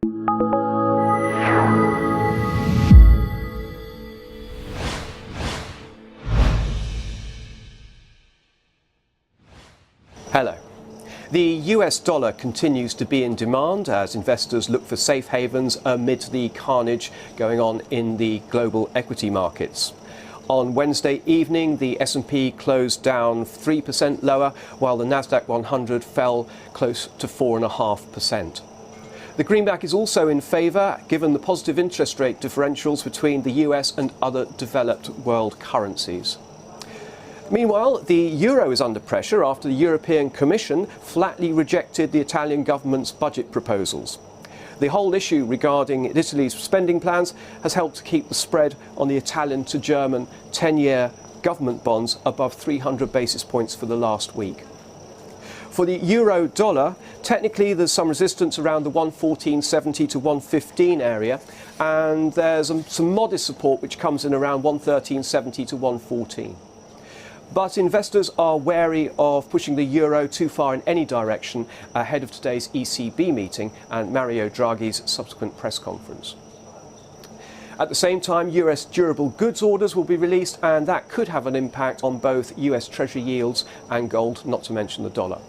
Hello. The US dollar continues to be in demand as investors look for safe havens amid the carnage going on in the global equity markets. On Wednesday evening, the S&P closed down 3% lower, while the Nasdaq 100 fell close to 4.5%. The greenback is also in favour, given the positive interest rate differentials between the US and other developed world currencies. Meanwhile, the euro is under pressure after the European Commission flatly rejected the Italian government's budget proposals. The whole issue regarding Italy's spending plans has helped keep the spread on the Italian to German 10-year government bonds above 300 basis points for the last week. For the euro dollar, technically there's some resistance around the 114.70 to 115 area, and there's some modest support which comes in around 113.70 to 114. But investors are wary of pushing the euro too far in any direction ahead of today's ECB meeting and Mario Draghi's subsequent press conference. At the same time, US durable goods orders will be released, and that could have an impact on both US Treasury yields and gold, not to mention the dollar.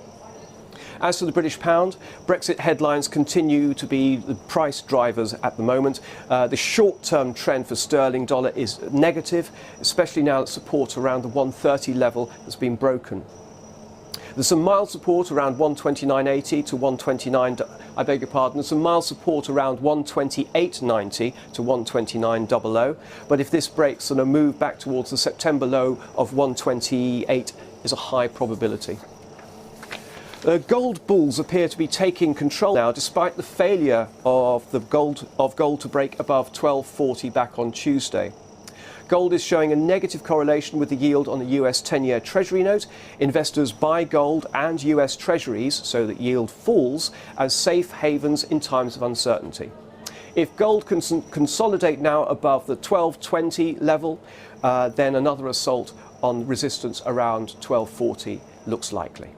As for the British pound, Brexit headlines continue to be the price drivers at the moment. The short-term trend for sterling dollar is negative, especially now that support around the 130 level has been broken. There's some mild support around 129.80 to 129, there's some mild support around 128.90 to 129.00, but if this breaks, then a move back towards the September low of 128 is a high probability. Gold bulls appear to be taking control now, despite the failure of gold to break above 1240 back on Tuesday. Gold is showing a negative correlation with the yield on the US 10-year Treasury note. Investors buy gold and US Treasuries so that yield falls as safe havens in times of uncertainty. If gold can consolidate now above the 1220 level, then another assault on resistance around 1240 looks likely.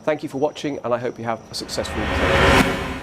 Thank you for watching, and I hope you have a successful trade.